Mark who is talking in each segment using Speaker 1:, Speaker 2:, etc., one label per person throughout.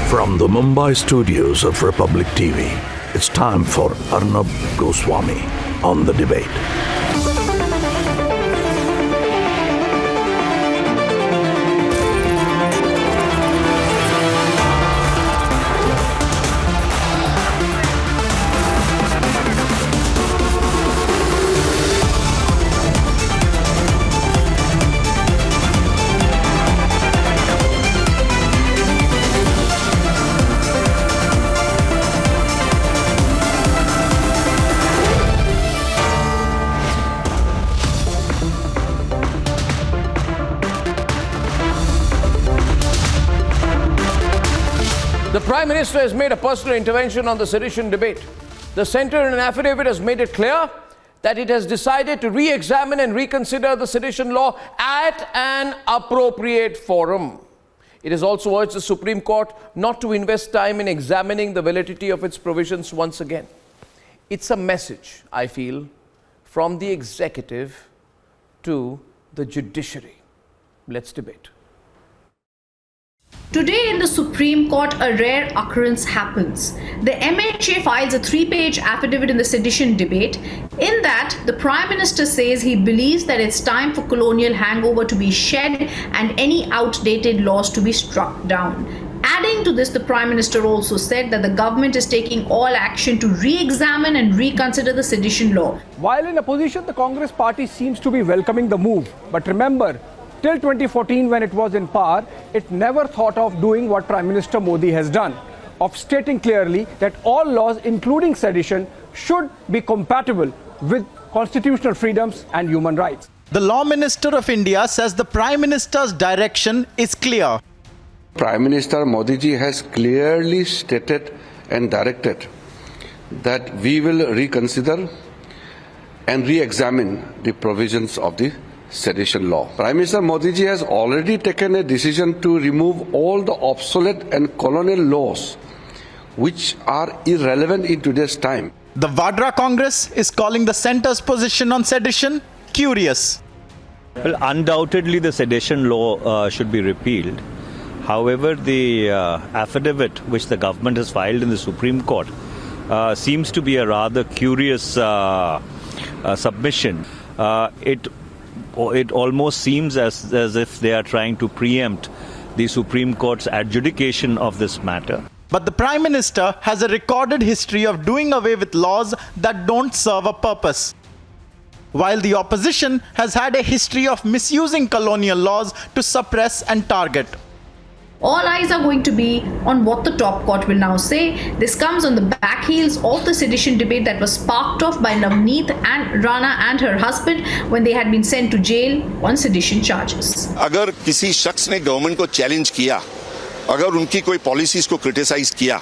Speaker 1: From the Mumbai studios of Republic TV, it's time for Arnab Goswami on The Debate.
Speaker 2: The Prime Minister has made a personal intervention on the sedition debate. The centre in an affidavit has made it clear that it has decided to re-examine and reconsider the sedition law at an appropriate forum. It has also urged the Supreme Court not to invest time in examining the validity of its provisions once again. It's a message, I feel, from the executive to the judiciary. Let's debate.
Speaker 3: Today in the Supreme Court, a rare occurrence happens. The MHA files a 3-page affidavit in the sedition debate. In that, the Prime Minister says he believes that it's time for colonial hangover to be shed and any outdated laws to be struck down. Adding to this, the Prime Minister also said that the government is taking all action to re-examine and reconsider the sedition law.
Speaker 4: While in opposition, the Congress party seems to be welcoming the move. But remember, till 2014, when it was in power, it never thought of doing what Prime Minister Modi has done, of stating clearly that all laws, including sedition, should be compatible with constitutional freedoms and human rights.
Speaker 5: The Law Minister of India says the Prime Minister's direction is clear.
Speaker 6: Prime Minister Modi ji has clearly stated and directed that we will reconsider and re-examine the provisions of the sedition law. Prime Minister Modi ji has already taken a decision to remove all the obsolete and colonial laws which are irrelevant in today's time.
Speaker 5: The Vadra Congress is calling the centre's position on sedition curious.
Speaker 7: Well, undoubtedly the sedition law should be repealed. However, the affidavit which the government has filed in the Supreme Court seems to be a rather curious submission. It almost seems as if they are trying to preempt the Supreme Court's adjudication of this matter.
Speaker 5: But the Prime Minister has a recorded history of doing away with laws that don't serve a purpose, while the opposition has had a history of misusing colonial laws to suppress and target.
Speaker 3: All eyes are going to be on what the top court will now say. This comes on the back heels of the sedition debate that was sparked off by Navneet and Rana and her husband when they had been sent to jail on sedition charges.
Speaker 8: अगर किसी शख्स ने government को challenge किया, अगर उनकी कोई policies को क्रिटिसाइज किया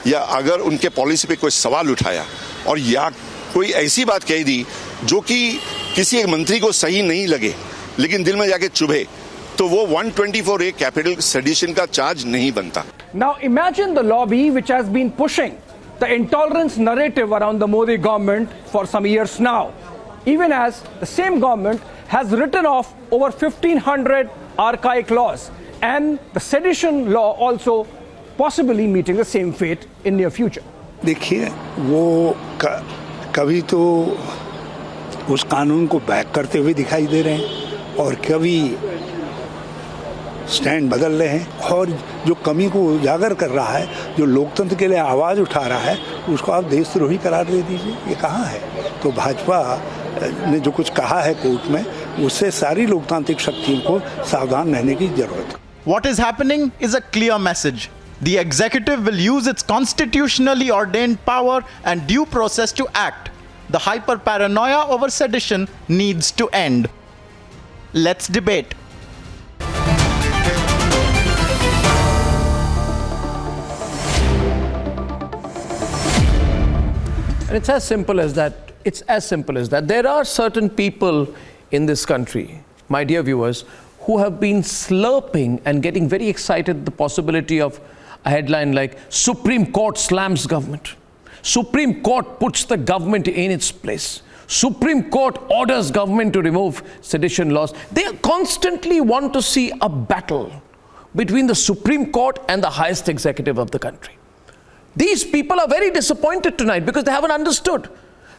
Speaker 8: या अगर उनके पॉलिसी पे कोई सवाल उठाया और या कोई ऐसी बात कह दी जो कि किसी एक मंत्री को सही नहीं लगे लेकिन दिल में जाके चुभे, तो वो 124A कैपिटल सेडिशन का चार्ज नहीं बनता.
Speaker 4: Now imagine the lobby which has been pushing the intolerance narrative around the Modi government for some years now, even as the same government has written off over 1500 archaic laws and the sedition law also possibly meeting the same fate in near future.
Speaker 9: देखिए, वो कभी तो उस कानून को back करते हुए दिखाई दे रहे हैं और कभी स्टैंड बदल रहे हैं और जो कमी को उजागर कर रहा है, जो लोकतंत्र के लिए आवाज़ उठा रहा है, उसको आप देशद्रोही करार दे दीजिए. ये कहाँ है? तो भाजपा ने जो कुछ कहा है कोर्ट में, उससे सारी लोकतांत्रिक शक्तियों को सावधान रहने की जरूरत है.
Speaker 5: What is happening is a clear message. The executive will use its constitutionally ordained power and due process to act. The hyper-paranoia over sedition needs to end. Let's debate.
Speaker 2: And it's as simple as that. It's as simple as that. There are certain people in this country, my dear viewers, who have been slurping and getting very excited at the possibility of a headline like Supreme Court slams government. Supreme Court puts the government in its place. Supreme Court orders government to remove sedition laws. They constantly want to see a battle between the Supreme Court and the highest executive of the country. These people are very disappointed tonight because they haven't understood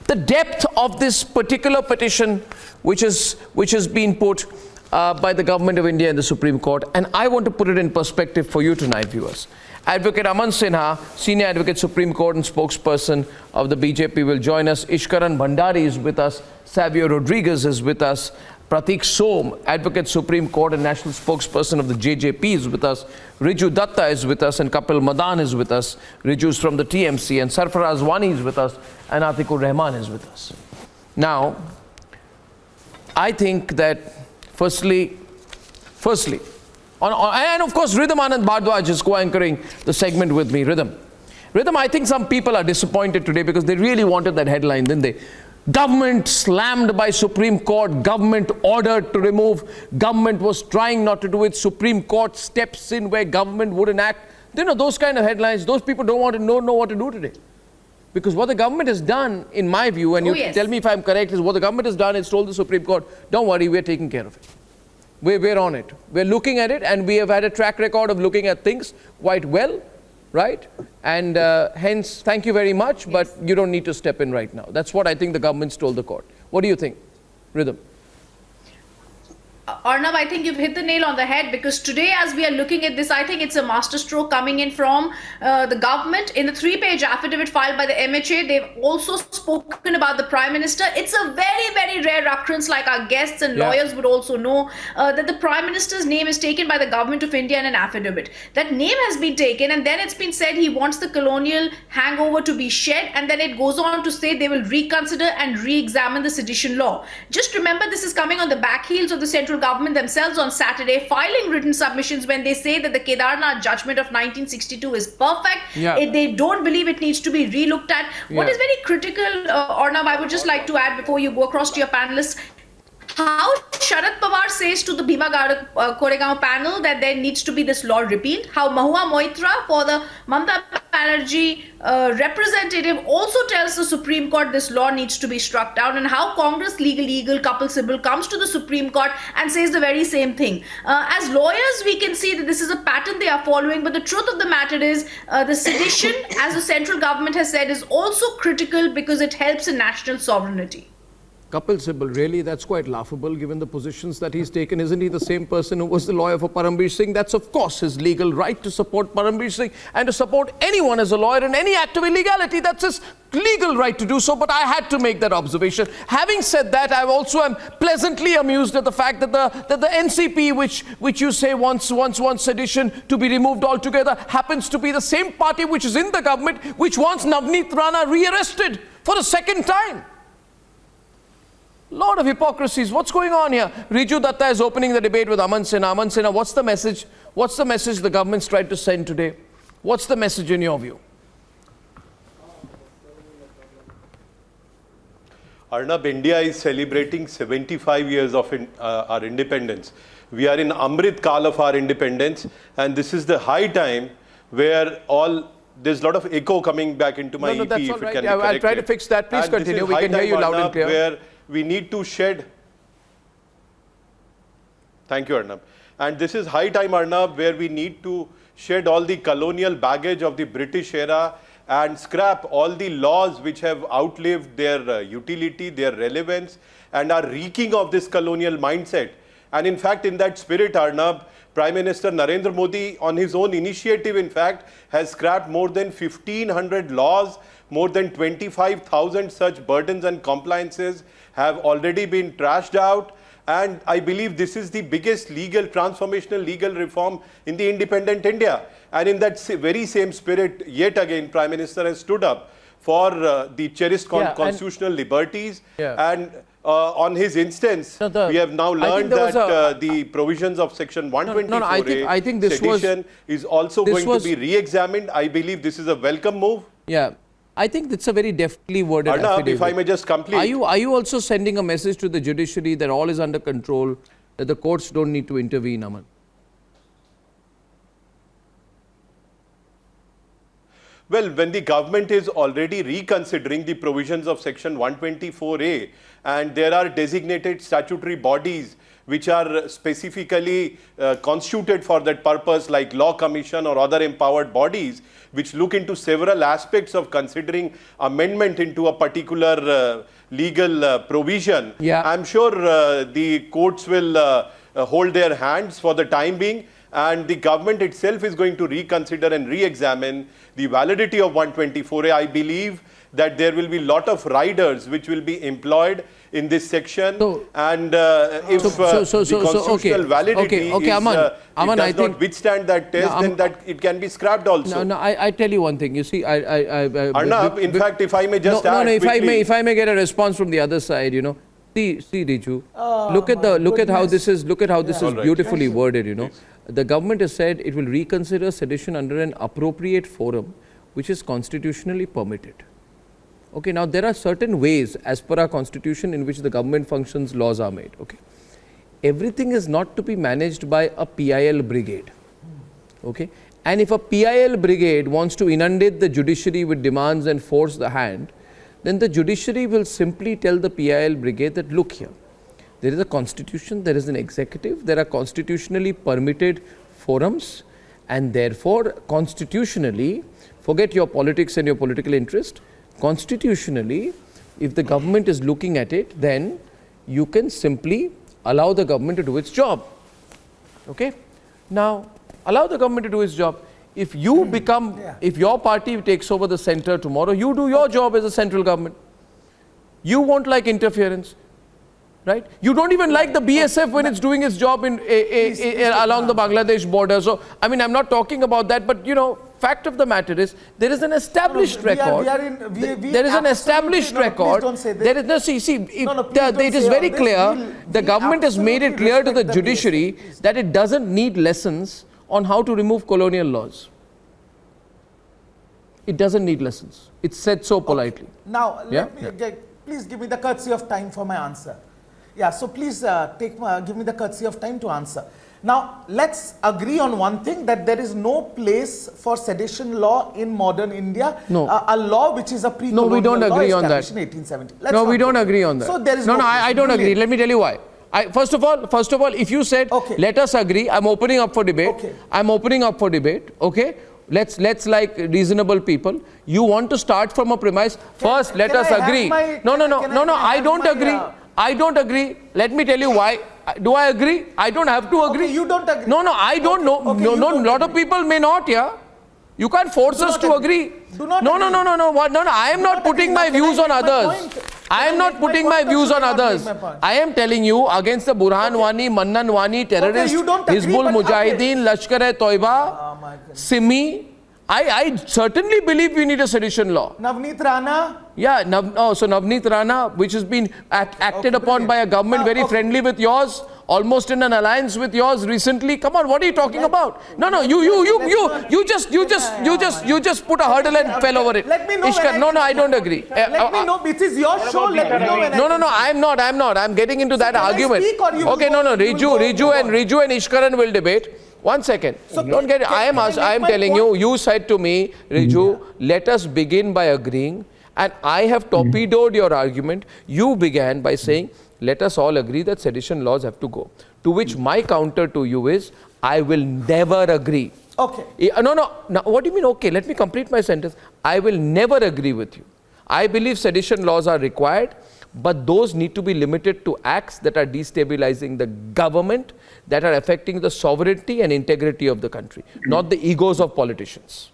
Speaker 2: the depth of this particular petition which has been put by the government of India in the Supreme Court. And I want to put it in perspective for you tonight, viewers. Advocate Aman Sinha, Senior Advocate Supreme Court and spokesperson of the BJP, will join us. Ishkaran Bhandari is with us. Savio Rodriguez is with us. Pratik Som, Advocate Supreme Court and National Spokesperson of the JJP, is with us. Riju Datta is with us, and Kapil Madan is with us. Riju is from the TMC, and Sarfaraz Wani is with us, and Atikur Rahman is with us. Now, I think that firstly, and of course Rhythm Anand Bhardwaj is co-anchoring the segment with me. Rhythm, I think some people are disappointed today because they really wanted that headline, didn't they? Government slammed by Supreme Court, government ordered to remove, government was trying not to do it, Supreme Court steps in where government wouldn't act. You know, those kind of headlines, those people don't want to know what to do today. Because what the government has done, in my view, and tell me if I'm correct, is what the government has done is told the Supreme Court, don't worry, we're taking care of it. We're on it. We're looking at it, and we have had a track record of looking at things quite well, right? And hence, thank you very much, but you don't need to step in right now. That's what I think the government's told the court. What do you think, Rhythm?
Speaker 3: Arnab, I think you've hit the nail on the head, because today as we are looking at this, I think it's a masterstroke coming in from the government. In the 3-page affidavit filed by the MHA, they've also spoken about the Prime Minister. It's a very, very rare occurrence, like our guests and lawyers would also know, that the Prime Minister's name is taken by the government of India in an affidavit. That name has been taken, and then it's been said he wants the colonial hangover to be shed, and then it goes on to say they will reconsider and re-examine the sedition law. Just remember, this is coming on the back heels of the central government themselves on Saturday filing written submissions when they say that the Kedarnath judgment of 1962 is perfect. They don't believe it needs to be relooked at. What is very critical, Arnab, I would just like to add before you go across to your panelists, how Sharad Pawar says to the Bhima Koregaon panel that there needs to be this law repealed. How Mahua Moitra, for the Mamata Banerjee representative, also tells the Supreme Court this law needs to be struck down. And how Congress legal Kapil Sibal comes to the Supreme Court and says the very same thing. As lawyers, we can see that this is a pattern they are following. But the truth of the matter is the sedition, as the central government has said, is also critical because it helps in national sovereignty.
Speaker 2: Kapil Sibal, really? That's quite laughable given the positions that he's taken. Isn't he the same person who was the lawyer for Parambir Singh? That's of course his legal right to support Parambir Singh and to support anyone as a lawyer in any act of illegality. That's his legal right to do so, but I had to make that observation. Having said that, I also am pleasantly amused at the fact that the NCP, which you say wants sedition to be removed altogether, happens to be the same party which is in the government, which wants Navneet Rana rearrested for a second time. Lot of hypocrisies. What's going on here? Riju Datta is opening the debate with Aman Sinha. Aman Sinha, what's the message? What's the message the government's tried to send today? What's the message in your view?
Speaker 10: Arnab, India is celebrating 75 years of our independence. We are in Amrit Kal of our independence, and this is the high time where there's a lot of echo coming back into my EP.
Speaker 2: No, that's all right. I'll try to fix that. Please continue. We can hear you loud and clear.
Speaker 10: Where we need to shed. Thank you, Arnab. And this is high time, Arnab, where we need to shed all the colonial baggage of the British era and scrap all the laws which have outlived their utility, their relevance, and are reeking of this colonial mindset. And in fact, in that spirit, Arnab, Prime Minister Narendra Modi, on his own initiative, in fact, has scrapped more than 1,500 laws. More than 25,000 such burdens and compliances have already been trashed out. And I believe this is the biggest transformational legal reform in the independent India. And in that very same spirit, yet again, Prime Minister has stood up for the cherished constitutional liberties. And on his instance, we have now learned that the provisions of Section 124A,
Speaker 2: I think this
Speaker 10: sedition, is also going to be re-examined. I believe this is a welcome move.
Speaker 2: Yeah. I think it's a very deftly worded
Speaker 10: Arnab,
Speaker 2: affidavit.
Speaker 10: if I may just complete.
Speaker 2: Are you also sending a message to the judiciary that all is under control, that the courts don't need to intervene, Aman?
Speaker 10: Well, when the government is already reconsidering the provisions of Section 124A, and there are designated statutory bodies which are specifically constituted for that purpose, like Law Commission or other empowered bodies, which look into several aspects of considering amendment into a particular legal provision.
Speaker 2: Yeah.
Speaker 10: I'm sure the courts will hold their hands for the time being, and the government itself is going to reconsider and re-examine the validity of 124A. I believe that there will be a lot of riders which will be employed in this section, and if the constitutional validity does not withstand that test, then that it can be scrapped also.
Speaker 2: No, I tell you one thing. You see,
Speaker 10: Arnab, in fact, if I may just add
Speaker 2: quickly, if I may get a response from the other side, you know. See, Riju, look at how this is beautifully worded. You know, please. The government has said it will reconsider sedition under an appropriate forum, which is constitutionally permitted. Okay, now there are certain ways as per our constitution in which the government functions, laws are made. Okay, everything is not to be managed by a PIL brigade. Okay, and if a PIL brigade wants to inundate the judiciary with demands and force the hand, then the judiciary will simply tell the PIL brigade that, look here, there is a constitution, there is an executive, there are constitutionally permitted forums, and therefore constitutionally, forget your politics and your political interest, constitutionally, if the government is looking at it, then you can simply allow the government to do its job. Okay? Now, allow the government to do its job. If you become, if your party takes over the center tomorrow, you do your job as a central government. You won't like interference, right? You don't even like the BSF when it's doing its job in along the Bangladesh border. So, I mean, I'm not talking about that, but you know, fact of the matter is, there is an established record. There is an established record. There is no, it is very clear. The government has made it clear to the judiciary that it doesn't need lessons on how to remove colonial laws. It doesn't need lessons. It's said so politely.
Speaker 11: Now, please give me the courtesy of time for my answer. Yeah, so please give me the courtesy of time to answer. Now, let's agree on one thing, that there is no place for sedition law in modern India.
Speaker 2: No.
Speaker 11: A law which is a pre-colonial
Speaker 2: law. No, we don't agree on that.
Speaker 11: In 1870.
Speaker 2: No, we don't agree on that.
Speaker 11: So there is
Speaker 2: no, I don't agree. Let me tell you why. First of all, if you said, let us agree, I'm opening up for debate. Okay. I'm opening up for debate. Okay. Let's like reasonable people. You want to start from a premise. First, let us agree. No, I don't agree. I don't agree. Let me tell you why. Do I agree? I don't have to agree.
Speaker 11: Okay, you don't agree.
Speaker 2: No, I don't know.
Speaker 11: Okay,
Speaker 2: no, a lot of people may not, yeah. You can't force us to agree.
Speaker 11: Do not
Speaker 2: no, I am not putting my views on others. I am not putting my views on others. I am telling you, against the Burhan Wani, Mannan Wani, terrorists, Hizbul Mujahideen, Lashkar-e-Toiba, Simi, I certainly believe we need a sedition law.
Speaker 11: Navneet Rana?
Speaker 2: Yeah, so Navneet Rana, which has been acted upon by a government very friendly with yours, almost in an alliance with yours recently. Come on, what are you talking about? No, you just put a hurdle and fell over it.
Speaker 11: Let me know.
Speaker 2: I don't agree.
Speaker 11: Let me know. This is your show. Let me know when
Speaker 2: No, I'm not. I'm getting into that argument. Okay, Riju and Ishkaran will debate. 1 second. So don't get it. I am telling you, you said to me, Riju, let us begin by agreeing. And I have torpedoed your argument. You began by saying, let us all agree that sedition laws have to go. To which my counter to you is, I will never agree.
Speaker 11: Okay.
Speaker 2: No. Now, what do you mean, okay? Let me complete my sentence. I will never agree with you. I believe sedition laws are required, but those need to be limited to acts that are destabilizing the government, that are affecting the sovereignty and integrity of the country, not the egos of politicians.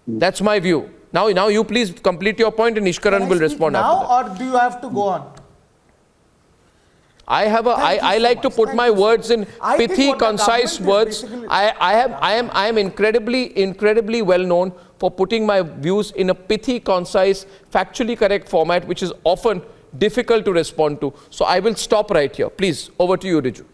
Speaker 2: That's my view. Now you please complete your point and Ishkaran will respond after that.
Speaker 11: Now, or do you have to go on?
Speaker 2: I like to put my words in pithy, concise words. I am incredibly well known for putting my views in a pithy, concise, factually correct format, which is often difficult to respond to. So I will stop right here. Please, over to you, Riju.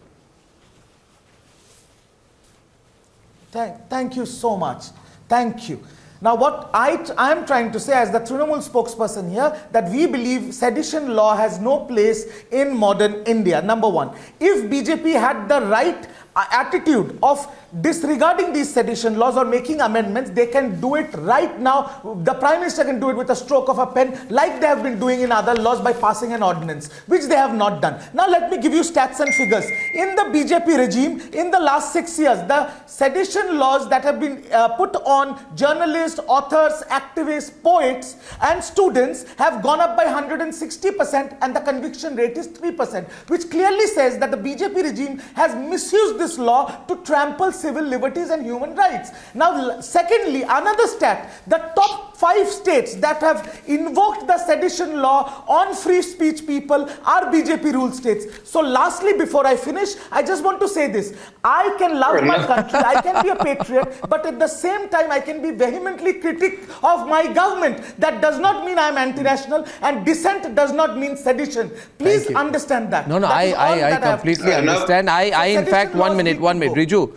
Speaker 11: Thank you so much. Thank you. Now, what I am trying to say as the Trinamool spokesperson here, that we believe sedition law has no place in modern India, number one. If BJP had the right attitude of disregarding these sedition laws or making amendments. They can do it right now. The Prime Minister can do it with a stroke of a pen, like they have been doing in other laws by passing an ordinance, which they have not done. Now let me give you stats and figures. In the BJP regime, in the last 6 years, the sedition laws that have been put on journalists, authors, activists, poets and students have gone up by 160%, and the conviction rate is 3%, which clearly says that the BJP regime has misused this law to trample civil liberties and human rights. Now, secondly, another stat, the top 5 states that have invoked the sedition law on free speech people are BJP ruled states. So lastly, before I finish, I just want to say this. I can love my country, I can be a patriot, but at the same time, I can be vehemently critic of my government. That does not mean I am anti-national, and dissent does not mean sedition. Please understand that.
Speaker 2: No, I completely understand. I in fact, one minute, Riju,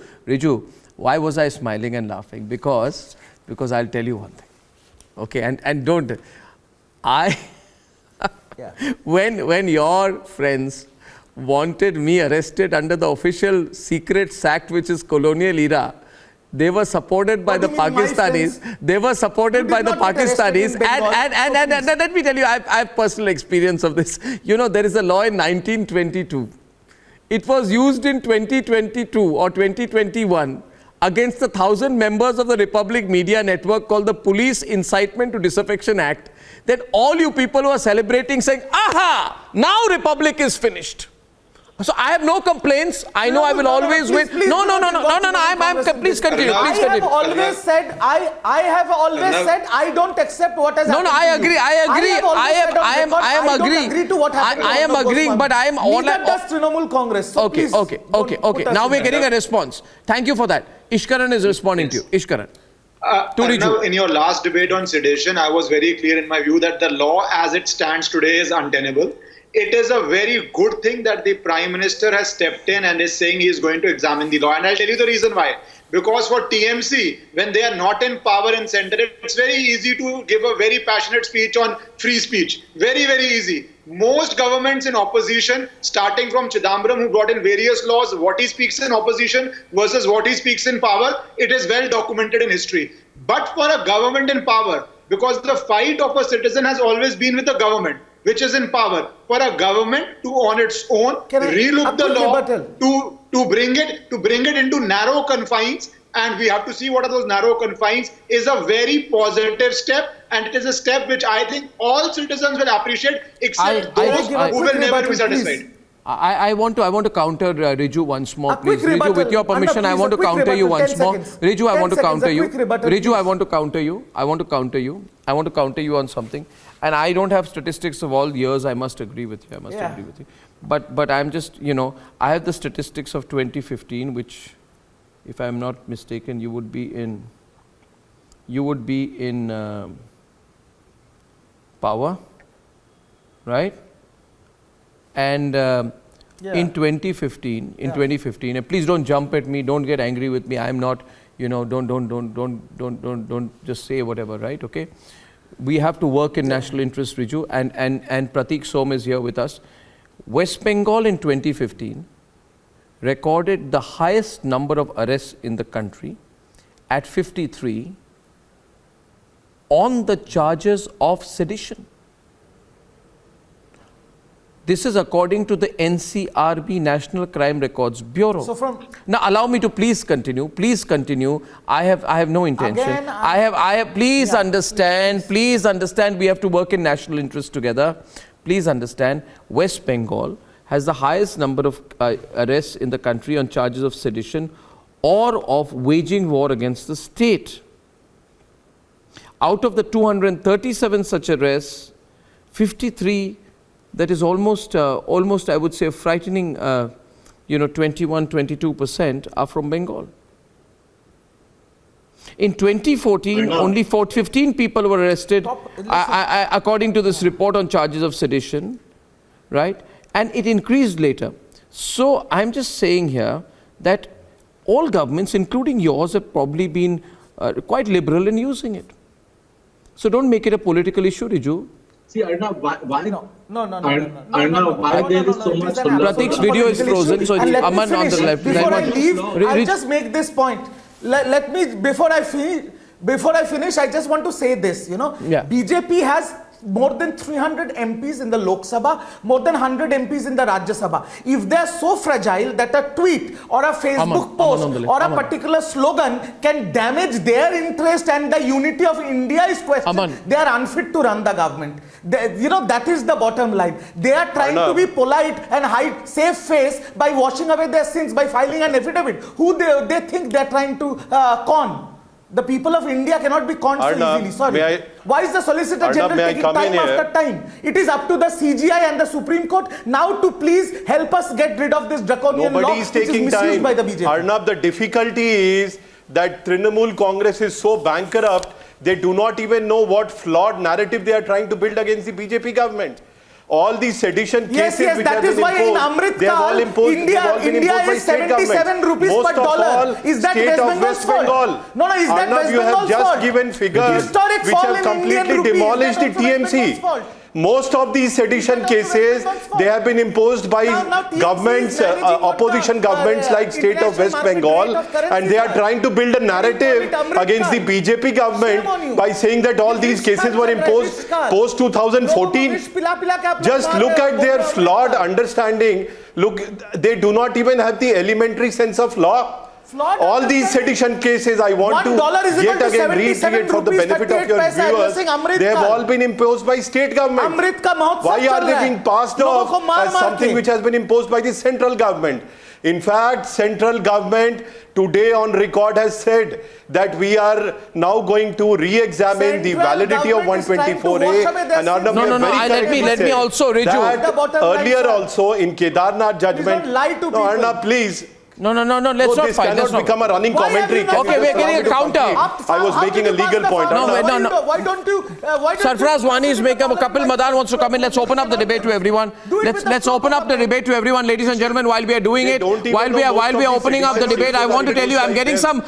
Speaker 2: why was I smiling and laughing? Because I'll tell you one thing. Okay, and don't, when your friends wanted me arrested under the official Secrets Act, which is colonial era, they were supported by the Pakistanis. They were supported by the Pakistanis. And let me tell you, I have personal experience of this. You know, there is a law in 1922. It was used in 2022 or 2021 against the 1,000 members of the Republic Media Network called the Police Incitement to Disaffection Act, that all you people who are celebrating saying, aha, now Republic is finished. So I have no complaints. I know I will always win. No. Please continue.
Speaker 11: I have always said I don't accept what has happened.
Speaker 2: No, I agree. I am agreeing.
Speaker 11: Agree to what happened.
Speaker 2: I am agreeing, but I am all.
Speaker 11: Neither does Trinamool Congress. So
Speaker 2: okay. Now we're getting a response. Thank you for that. Ishkaran is responding to you. Ishkaran.
Speaker 12: Now, in your last debate on sedition, I was very clear in my view that the law as it stands today is untenable. It is a very good thing that the Prime Minister has stepped in and is saying he is going to examine the law. And I'll tell you the reason why. Because for TMC, when they are not in power in center, it's very easy to give a very passionate speech on free speech. Very, very easy. Most governments in opposition, starting from Chidambaram, who brought in various laws, what he speaks in opposition versus what he speaks in power, it is well documented in history. But for a government in power, because the fight of a citizen has always been with the government, which is in power, for a government to on its own relook the law to bring it into narrow confines, and we have to see what are those narrow confines, is a very positive step, and it is a step which I think all citizens will appreciate, except those who will never be satisfied.
Speaker 2: I want to counter Riju once more, please. Riju, with your permission, I want to counter you once more. Riju, I want to counter you. Riju, I want to counter you. I want to counter you on something. And I don't have statistics of all years. I must agree with you. Agree with you. But I'm just, I have the statistics of 2015, which, if I'm not mistaken, you would be in power, right? And in 2015, and please don't jump at me, don't get angry with me. I'm not, don't just say whatever, right? Okay. We have to work in national interest, Riju, and Pratik Som is here with us. West Bengal in 2015 recorded the highest number of arrests in the country at 53 on the charges of sedition. This is according to the NCRB, National Crime Records Bureau. Now allow me to please continue. I have no intention. Again, please understand, we have to work in national interest together. Please understand, West Bengal has the highest number of arrests in the country on charges of sedition or of waging war against the state. Out of the 237 such arrests, 53, that is almost I would say a frightening, 21-22% are from Bengal. In 2014, only 15 people were arrested, according to this report, on charges of sedition, right? And it increased later. So I'm just saying here that all governments, including yours, have probably been quite liberal in using it. So don't make it a political issue, Riju.
Speaker 13: See, Arnab, why
Speaker 11: No.
Speaker 13: Arnab, why there is so much?
Speaker 2: Pratik's video is frozen, so it's Aman on the left.
Speaker 11: Before I leave, I'll just make this point. Let me, before I finish, I just want to say this, BJP has more than 300 MPs in the Lok Sabha, more than 100 MPs in the Rajya Sabha. If they are so fragile that a tweet or a Facebook post or a particular slogan can damage their interest and the unity of India is questioned, they are unfit to run the government. That is the bottom line. They are trying to be polite and hide, save face by washing away their sins, by filing an affidavit. Who they think they are trying to con? The people of India cannot be conned so easily. Sorry. Why is the Solicitor General taking time after time? It is up to the CGI and the Supreme Court now to please help us get rid of this draconian law which is misused by the BJP.
Speaker 10: Arnab, the difficulty is that Trinamool Congress is so bankrupt, they do not even know what flawed narrative they are trying to build against the BJP government. All these sedition cases which have been imposed, they have all imposed,
Speaker 11: India is 77 rupees per dollar. Is that West Bengal's fault? No, is that West
Speaker 10: you have
Speaker 11: Bengal's
Speaker 10: just
Speaker 11: fault?
Speaker 10: given figures which have completely demolished the TMC. Most of these sedition cases, they have been imposed by governments, opposition governments like state of West Bengal, and they are trying to build a narrative against the BJP government by saying that all these cases were imposed post 2014. Just look at their flawed understanding. Look, they do not even have the elementary sense of law. All these sedition cases, I want to yet again reiterate for the benefit of your viewers, they have all been imposed by state government. Why are they being passed off as something which has been imposed by the central government? In fact, central government today on record has said that we are now going to re-examine the validity of 124A. And Arnab,
Speaker 2: let me also, Riju.
Speaker 10: Earlier also in Kedarnath judgment, Arnab, please.
Speaker 2: No, let's not fight.
Speaker 10: This cannot become a running commentary.
Speaker 2: Okay, we're getting a counter.
Speaker 10: I was making a legal point.
Speaker 2: No. Why don't you? Sarfaraz Wani is making a couple. Madan wants to come in. Let's open up the debate to everyone. Let's open up the debate to everyone, ladies and gentlemen. While we are doing it, while we are opening up the debate, I want to tell you, I'm getting some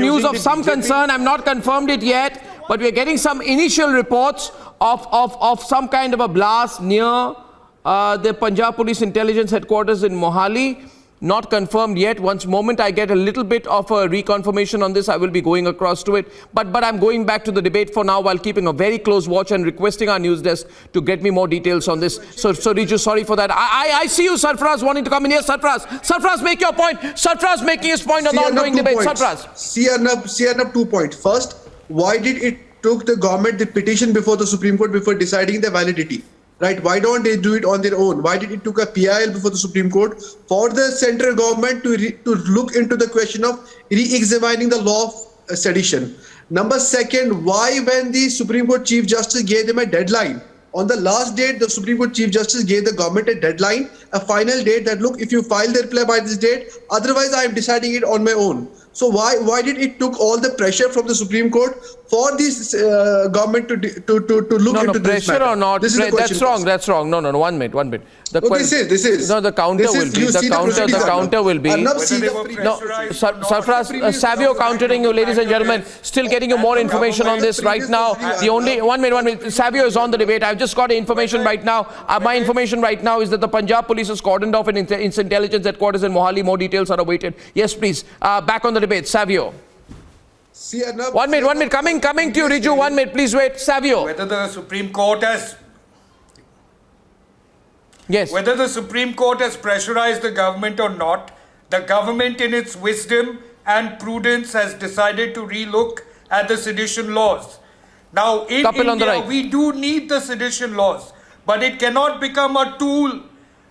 Speaker 2: news of some concern. I'm not confirmed it yet, but we are getting some initial reports of some kind of a blast near the Punjab Police Intelligence Headquarters in Mohali. Not confirmed yet. Once moment I get a little bit of a reconfirmation on this, I will be going across to it. But I'm going back to the debate for now while keeping a very close watch and requesting our news desk to get me more details on this. So Riju, sorry for that. I see you, Sarfaraz, wanting to come in here. Sarfaraz, make your point. Sarfaraz making his point on the ongoing debate. Sarfaraz.
Speaker 14: See Arnab, 2 points. First, why did it took the government the petition before the Supreme Court before deciding the validity? Right? Why don't they do it on their own? Why did it took a PIL before the Supreme Court for the central government to look into the question of re-examining the law of sedition? Number second, why when the Supreme Court Chief Justice gave them a deadline, on the last date, the Supreme Court Chief Justice gave the government a deadline, a final date that, look, if you file the reply by this date, otherwise I am deciding it on my own. So why did it took all the pressure from the Supreme Court for this government to look into this matter?
Speaker 2: Pressure or not?
Speaker 14: This is the question.
Speaker 2: That's wrong. No. 1 minute.
Speaker 14: This is.
Speaker 2: No, the counter will be. The counter will be. No, Sarfaraz, Savio countering you, ladies and gentlemen. Still getting you more information on this right now. The only 1 minute. Savio is on the debate. I've just got information right now. My information right now is that the Punjab police has cordoned off an intelligence headquarters in Mohali. More details are awaited. Yes, please. Back on the debate, Savio. 1 minute. Coming to you, Riju. 1 minute, please wait. Savio.
Speaker 15: Whether the Supreme Court has pressurized the government or not, the government in its wisdom and prudence has decided to relook at the sedition laws. Now, in India, we do need the sedition laws, but it cannot become a tool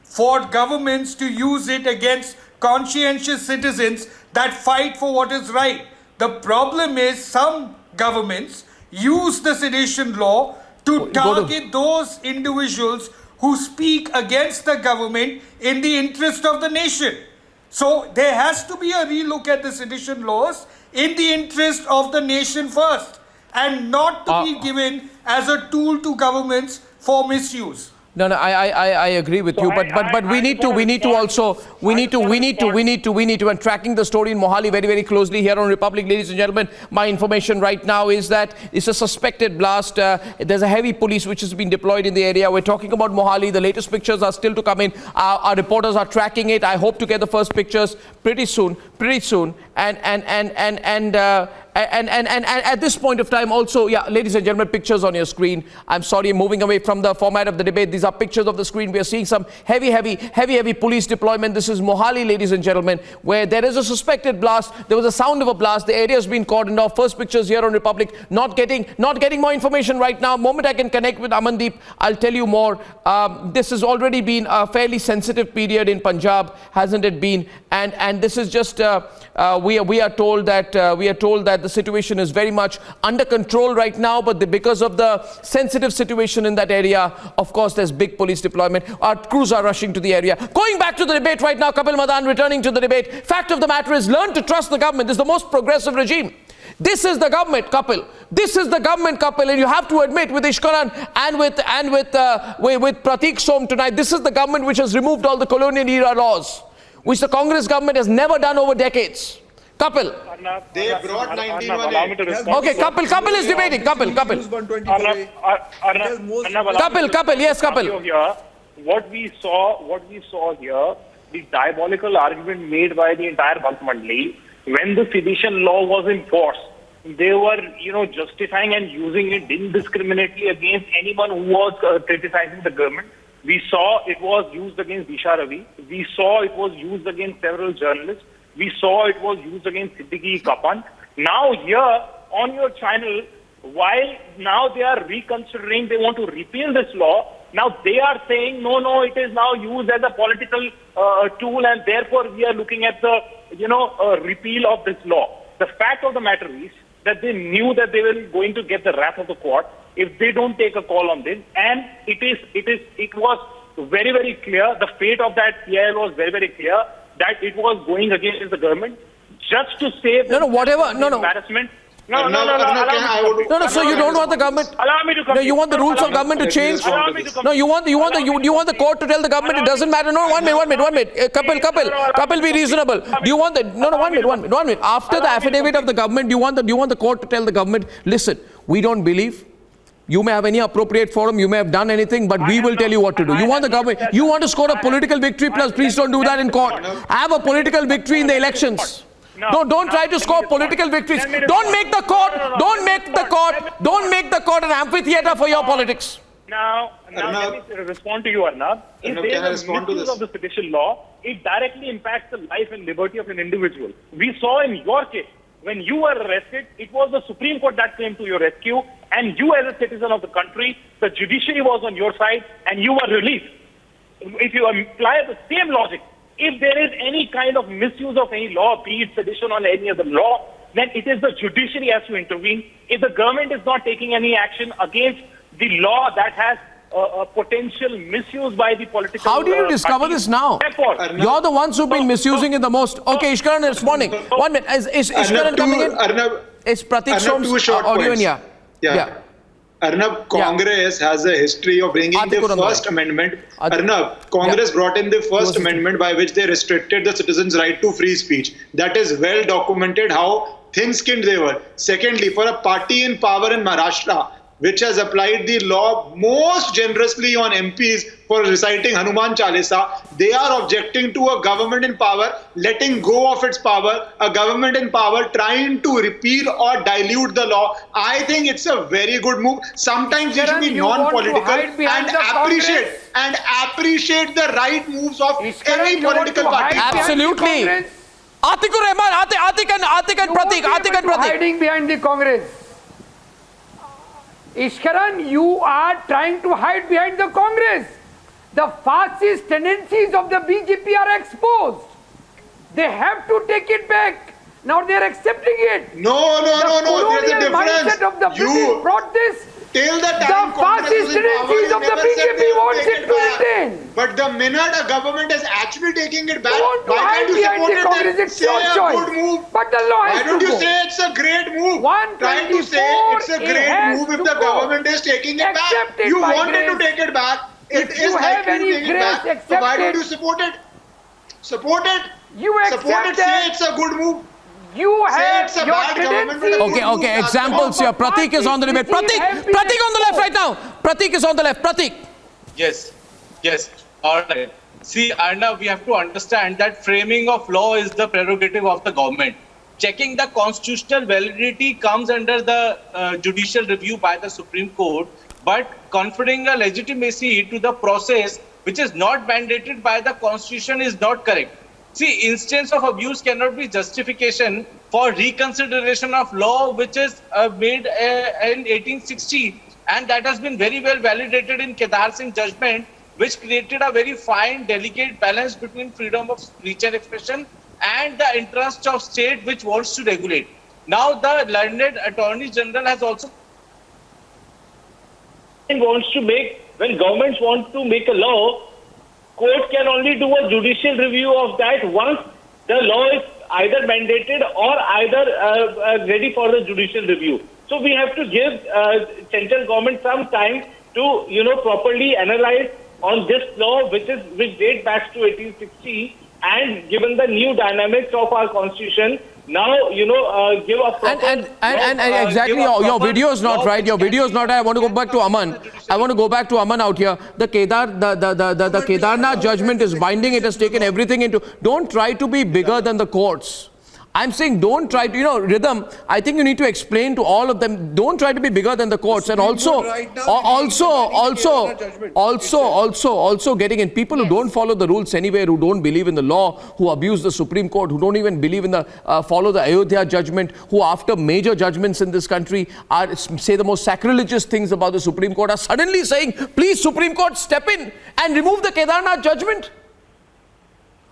Speaker 15: for governments to use it against conscientious citizens that fight for what is right. The problem is some governments use the sedition law to target those individuals who speak against the government in the interest of the nation. So there has to be a relook at the sedition laws in the interest of the nation first, and not to be given as a tool to governments for misuse.
Speaker 2: No, I agree with you, but we need to, and tracking the story in Mohali very, very closely here on Republic, ladies and gentlemen. My information right now is that it's a suspected blast. There's a heavy police which has been deployed in the area. We're talking about Mohali. The latest pictures are still to come in. Our reporters are tracking it. I hope to get the first pictures pretty soon. And at this point of time also, yeah, ladies and gentlemen, pictures on your screen. I'm sorry, moving away from the format of the debate. These are pictures of the screen. We are seeing some heavy police deployment. This is Mohali, ladies and gentlemen, where there is a suspected blast. There was a sound of a blast. The area has been cordoned off. First pictures here on Republic. Not getting more information right now. Moment I can connect with Amandeep, I'll tell you more. This has already been a fairly sensitive period in Punjab, hasn't it been? And this is just we are told that the situation is very much under control right now, but because of the sensitive situation in that area, of course, there's big police deployment. Our crews are rushing to the area. Going back to the debate right now, Kapil Madan returning to the debate. Fact of the matter is, learn to trust the government. This is the most progressive regime. This is the government, Kapil. This is the government, Kapil, and you have to admit, with Ishkaran and with Pratik Som tonight, this is the government which has removed all the colonial era laws, which the Congress government has never done over decades. Kapil.
Speaker 12: They brought 1918.
Speaker 2: Okay, Kapil is debating. Kapil. Kapil, yes, Kapil.
Speaker 16: What we saw here, the diabolical argument made by the entire Bhakt Mandali, when the sedition law was in force, they were, justifying and using it indiscriminately against anyone who was criticizing the government. We saw it was used against Disha Ravi. We saw it was used against several journalists. We saw it was used against Siddiqui Kapan. Now here on your channel, while now they are reconsidering, they want to repeal this law. Now they are saying, no, it is now used as a political tool, and therefore we are looking at the, repeal of this law. The fact of the matter is that they knew that they were going to get the wrath of the court if they don't take a call on this. And it was very, very clear. The fate of that PIL was very, very clear, that it was going against the government just to save embarrassment. No, so you don't want the government. Allow me to come.
Speaker 2: No, you want the rules of government to change. No, you want the court to tell the government it doesn't matter. No, one minute. Kapil, be reasonable. Do you want the one minute. After the affidavit of the government, do you want the court to tell the government, listen, we don't believe. You may have any appropriate forum, you may have done anything, but we will tell you what to do. You want the government, you want to score a political victory, plus please don't do that in court. Have a political victory in the elections. Don't try to score political victories. Don't make the court an amphitheater for your politics.
Speaker 16: Now let me respond to you, Arnab. If there is a misuse of the sedition law, it directly impacts the life and liberty of an individual. We saw in your case, when you were arrested, it was the Supreme Court that came to your rescue, and you as a citizen of the country, the judiciary was on your side, and you were released. If you apply the same logic, if there is any kind of misuse of any law, be it sedition or any other law, then it is the judiciary has to intervene. If the government is not taking any action against the law that has a potential misuse by the political...
Speaker 2: How do you discover this now?
Speaker 16: Therefore,
Speaker 2: you're the ones who've been misusing it the most. Okay, Ishkaran is responding. 1 minute. Is Ishkaran coming in? Is Pratik Som's audio in here?
Speaker 12: Yeah. Arnab, Congress has a history of bringing the First Amendment. Arnab, Congress brought in the First Amendment by which they restricted the citizens' right to free speech. That is well documented how thin-skinned they were. Secondly, for a party in power in Maharashtra, which has applied the law most generously on MPs for reciting Hanuman Chalisa, they are objecting to a government in power letting go of its power, a government in power trying to repeal or dilute the law. I think it's a very good move. Sometimes we should be non-political and appreciate the right moves of any political party.
Speaker 2: Absolutely. Atikur Rahman, Atik and Pratik.
Speaker 17: Hiding behind the Congress. Ishkaran, you are trying to hide behind the Congress. The fascist tendencies of the BJP are exposed. They have to take it back. Now they are accepting it.
Speaker 12: No. There's a difference.
Speaker 17: Mindset of the British brought this.
Speaker 12: Till the time
Speaker 17: the fascist tendencies of the BJP wants it to retain.
Speaker 12: But the minute a government is actually taking it back,
Speaker 17: why can't you support it? Congress, it's your choice.
Speaker 12: Good move.
Speaker 17: But the law has
Speaker 12: why don't you say it's a great move? Trying to say it's a great move if the government is taking it back. You wanted to take it back. It is like you take it back. So why don't you support it? Support it.
Speaker 17: You
Speaker 12: support it. Say it's a good move.
Speaker 17: You have
Speaker 12: it's a
Speaker 17: your
Speaker 12: bad government, but a good move.
Speaker 2: Okay, examples here. Pratik is on the debate. Pratik on the left right now. Pratik is on the left. Pratik.
Speaker 18: Yes. All right. See, Arnab, we have to understand that framing of law is the prerogative of the government. Checking the constitutional validity comes under the judicial review by the Supreme Court, but conferring a legitimacy to the process which is not mandated by the Constitution is not correct. See, instance of abuse cannot be justification for reconsideration of law which is made in 1860, and that has been very well validated in Kedar Singh judgment, which created a very fine, delicate balance between freedom of speech and expression and the interest of state which wants to regulate. Now, the learned Attorney General has also
Speaker 16: when governments want to make a law, court can only do a judicial review of that once the law is either mandated or either ready for the judicial review. So we have to give central government some time to, properly analyze on this law, which dates back to 1860, and given the new dynamics of our constitution, now give a proper
Speaker 2: and exactly your video is not right. Your video is not right. I want to go back to Aman. I want to go back to Aman out here. The Kedarnath judgment is binding. It has taken everything into. Don't try to be bigger than the courts. I'm saying don't try to, Rhythm, I think you need to explain to all of them, don't try to be bigger than the courts. And also getting in people who don't follow the rules anywhere, who don't believe in the law, who abuse the Supreme Court, who don't even believe in follow the Ayodhya judgment, who after major judgments in this country say the most sacrilegious things about the Supreme Court, are suddenly saying, please Supreme Court step in and remove the Kedarnath judgment.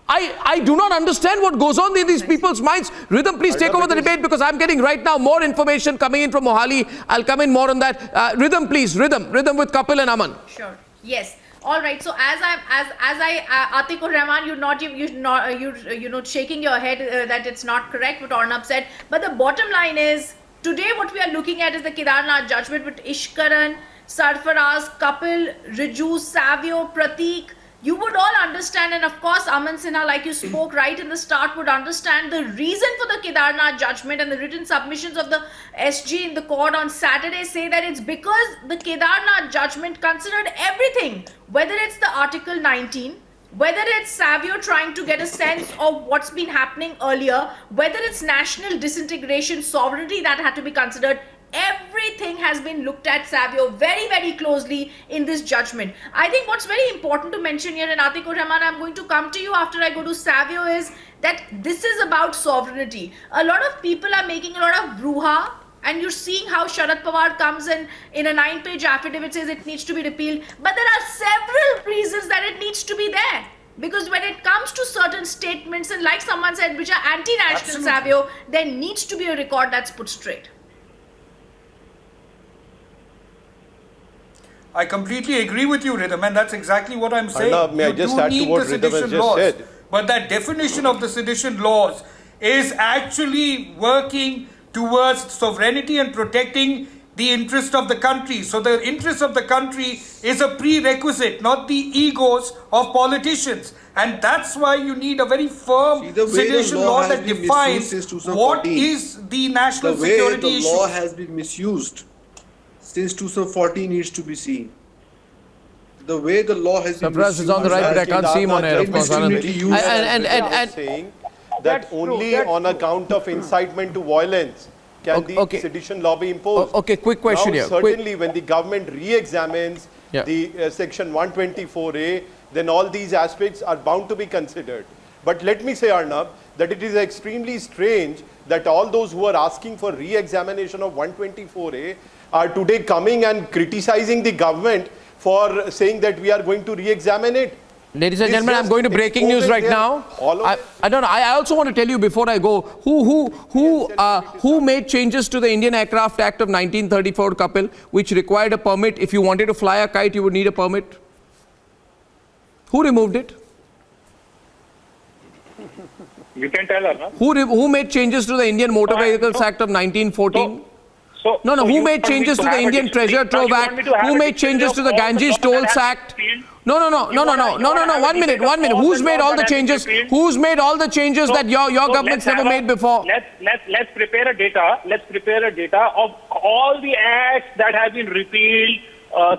Speaker 2: I do not understand what goes on in these people's minds. Rhythm, please take over the debate, because I'm getting right now more information coming in from Mohali. I'll come in more on that. Rhythm, please. Rhythm with Kapil and Aman.
Speaker 3: Sure. Yes. All right. So as I Atikur Rahman, you're shaking your head that it's not correct what Arnab said. But the bottom line is, today what we are looking at is the Kedarnath judgment with Ishkaran, Sarfaraz, Kapil, Riju, Savio, Pratik. You would all understand, and of course Aman Sinha, like you spoke right in the start, would understand the reason for the Kedarnath judgment, and the written submissions of the SG in the court on Saturday say that it's because the Kedarnath judgment considered everything, whether it's the Article 19, whether it's Savio trying to get a sense of what's been happening earlier, whether it's national disintegration, sovereignty that had to be considered. Everything has been looked at, Savio, very, very closely in this judgment. I think what's very important to mention here, and Atikur Rahman, I'm going to come to you after I go to Savio, is that this is about sovereignty. A lot of people are making a lot of brouhaha, and you're seeing how Sharad Pawar comes in a 9-page affidavit, says it needs to be repealed. But there are several reasons that it needs to be there. Because when it comes to certain statements, and like someone said, which are anti-national, Savio, there needs to be a record that's put straight.
Speaker 15: I completely agree with you, Rhythm, and that's exactly what I'm saying.
Speaker 10: Arnab, may I just add to what Rhythm has just said?
Speaker 15: But that definition of the sedition laws is actually working towards sovereignty and protecting the interest of the country. So the interest of the country is a prerequisite, not the egos of politicians. And that's why you need a very firm sedition law that defines what is the national security issue.
Speaker 14: The way the law has been misused since 2014 needs to be seen. The way the law has been misused.
Speaker 2: Is on the right, but I can't see him on air, of course.
Speaker 10: And saying that only on account of incitement to violence can the sedition law be imposed.
Speaker 2: Okay, quick question here.
Speaker 10: Certainly, when the government re-examines the section 124A, then all these aspects are bound to be considered. But let me say, Arnab, that it is extremely strange that all those who are asking for re-examination of 124A are today coming and criticizing the government for saying that we are going to re-examine it.
Speaker 2: Ladies and gentlemen, I'm going to breaking news right now. I don't know. I also want to tell you before I go, who made changes to the Indian Aircraft Act of 1934, Kapil, which required a permit. If you wanted to fly a kite, you would need a permit. Who removed it?
Speaker 16: You can tell her, no?
Speaker 2: Who made changes to the Indian Motor Vehicles Act of 1914? Who made changes to the Indian Treasure Trove Act? Who made changes to the Ganges Tolls Act? No. 1 minute. Who's made all the changes? Who's made all the changes that your government's never made before?
Speaker 16: Let's prepare a data. Let's prepare a data of all the acts that have been repealed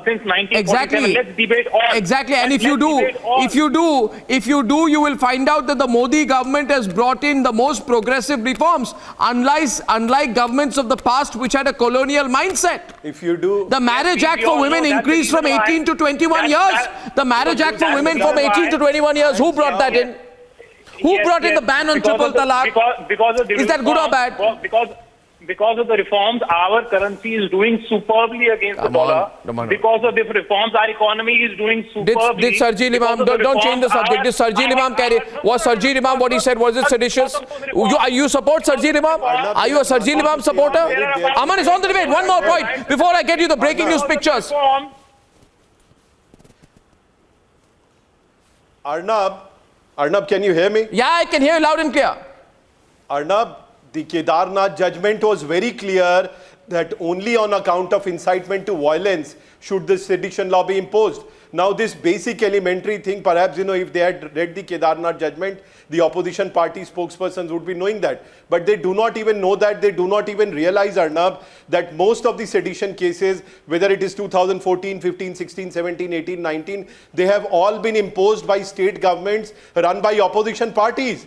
Speaker 16: since 1947.
Speaker 2: Exactly.
Speaker 16: Let's debate all.
Speaker 2: Exactly. And if you do, you will find out that the Modi government has brought in the most progressive reforms, unlike governments of the past which had a colonial mindset.
Speaker 10: If you do,
Speaker 2: the Marriage Act for women increased from 18 to 21 years. The Marriage Act for women from 18 to 21 years. Who brought that in? Who brought in the ban on triple talaq? Is that good or bad?
Speaker 16: Because of the reforms, our currency is doing superbly against the dollar. Because of the reforms, our economy is doing superbly.
Speaker 2: Did Sarjeel Imam, don't change the subject. Did Sarjeel Imam was Sarjeel Imam what he said, was it seditious? You support Sarjeel Imam? Are you a Sarjeel Imam supporter? Aman is on the debate. One more point before I get you the breaking news pictures.
Speaker 10: Arnab, can you hear me?
Speaker 2: Yeah, I can hear you loud and clear.
Speaker 10: Arnab, the Kedarnath judgment was very clear that only on account of incitement to violence should the sedition law be imposed. Now this basic elementary thing, perhaps, if they had read the Kedarnath judgment, the opposition party spokespersons would be knowing that. But they do not even know that. They do not even realize, Arnab, that most of the sedition cases, whether it is 2014, 15, 16, 17, 18, 19, they have all been imposed by state governments run by opposition parties.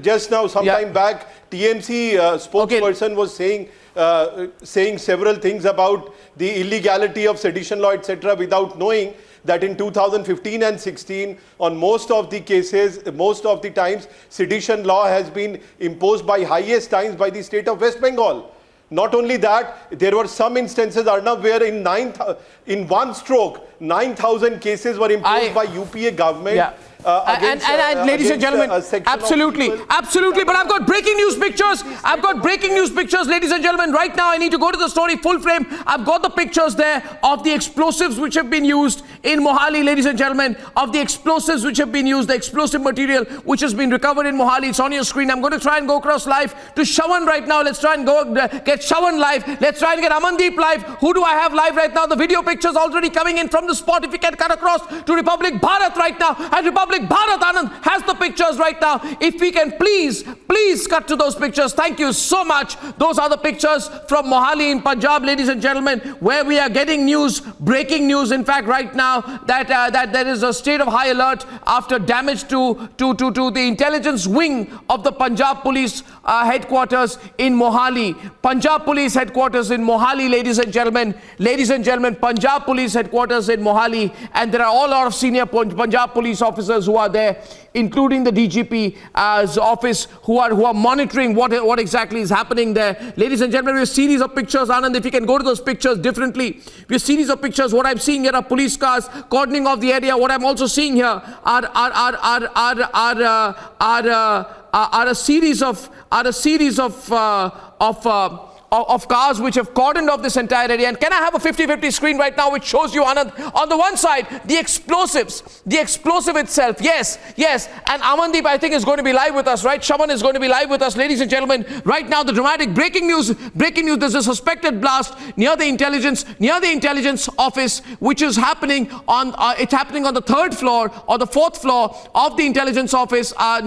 Speaker 10: Just now, sometime back, TMC spokesperson was saying several things about the illegality of sedition law, etc., without knowing that in 2015 and 16, on most of the cases, most of the times, sedition law has been imposed by highest times by the state of West Bengal. Not only that, there were some instances, Arnab, where in one stroke, 9,000 cases were imposed by UPA government.
Speaker 2: And ladies and gentlemen, absolutely. But I've got breaking news pictures. Ladies and gentlemen. Right now, I need to go to the story full frame. I've got the pictures there of the explosives which have been used in Mohali, ladies and gentlemen, of the explosives which have been used, the explosive material which has been recovered in Mohali. It's on your screen. I'm going to try and go across live to Shawan right now. Let's try and get Shawan live. Let's try and get Amandeep live. Who do I have live right now? The video pictures already coming in from the spot. If you can cut across to Republic Bharat right now, and Republic Bharat Anand has the pictures right now. If we can please cut to those pictures. Thank you so much. Those are the pictures from Mohali in Punjab, ladies and gentlemen, where we are getting news, breaking news, in fact, right now, that there is a state of high alert after damage to the intelligence wing of the Punjab Police headquarters in Mohali. Punjab Police headquarters in Mohali, ladies and gentlemen, Punjab Police headquarters in Mohali, and there are a lot of senior Punjab Police officers who are there, including the DGP's office, who are monitoring what exactly is happening there. Ladies and gentlemen, we have a series of pictures. Anand, if you can go to those pictures differently. We have a series of pictures. What I'm seeing here are police cars cordoning off the area. What I'm also seeing here are a series of cars which have cordoned off this entire area. And can I have a 50-50 screen right now which shows you, Anand, on the one side, the explosive itself. Yes. And Amandeep, I think, is going to be live with us, right? Shaman is going to be live with us, ladies and gentlemen. Right now, the dramatic breaking news. There's a suspected blast near the intelligence office, which is happening on, it's happening on the third floor or the fourth floor of the intelligence office. Of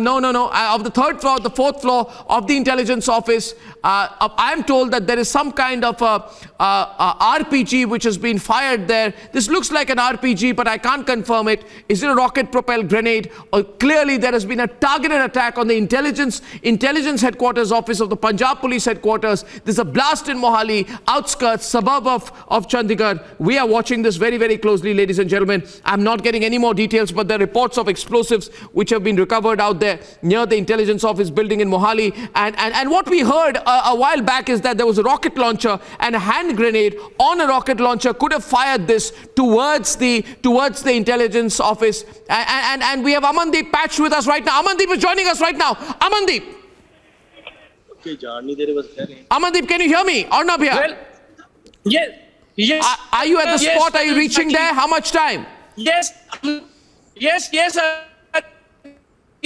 Speaker 2: the third floor, the fourth floor of the intelligence office. I am told that there is some kind of RPG which has been fired there. This looks like an RPG, but I can't confirm it. Is it a rocket-propelled grenade? Or clearly there has been a targeted attack on the intelligence headquarters office of the Punjab Police headquarters. There's a blast in Mohali, outskirts, suburb of Chandigarh. We are watching this very, very closely, ladies and gentlemen. I'm not getting any more details, but there are reports of explosives which have been recovered out there near the intelligence office building in Mohali. And what we heard a while back is that there was a rocket launcher, and a hand grenade on a rocket launcher could have fired this towards the intelligence office. And we have Amandeep patched with us right now. Amandeep is joining us right now. Amandeep. Amandeep, can you hear me? Arnab here.
Speaker 19: Well, yes.
Speaker 2: Are you at the spot? Are you reaching there? How much time?
Speaker 19: Yes. We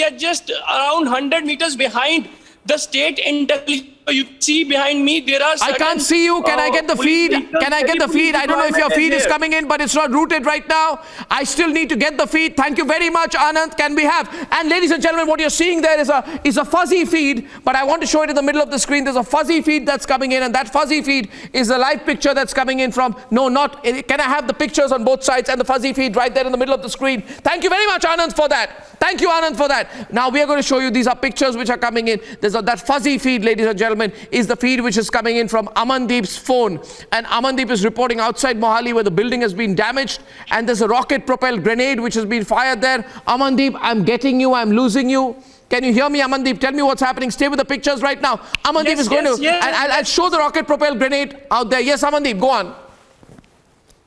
Speaker 19: are just around 100 meters behind the state intelligence you see behind me, there are
Speaker 2: I can't see you. Can I get the feed? Can I get the feed? I don't know if your feed is coming in, but it's not routed right now. I still need to get the feed. Thank you very much, Anand. Can we have? And ladies and gentlemen, what you're seeing there is a fuzzy feed, but I want to show it in the middle of the screen. There's a fuzzy feed that's coming in, and that fuzzy feed is the live picture that's coming in from, no, not, can I have the pictures on both sides and the fuzzy feed right there in the middle of the screen? Thank you very much, Anand, for that. Thank you, Anand, for that. Now we are going to show you, these are pictures which are coming in. There's that fuzzy feed, ladies and gentlemen, is the feed which is coming in from Amended's phone. And Amended is reporting outside Mohali where the building has been damaged and there's a rocket-propelled grenade which has been fired there. Amended, I'm getting you, I'm losing you. Can you hear me, Amended? Tell me what's happening. Stay with the pictures right now. Amended is going to...
Speaker 19: Yes.
Speaker 2: I'll show the rocket-propelled grenade out there. Yes, Amended, go on.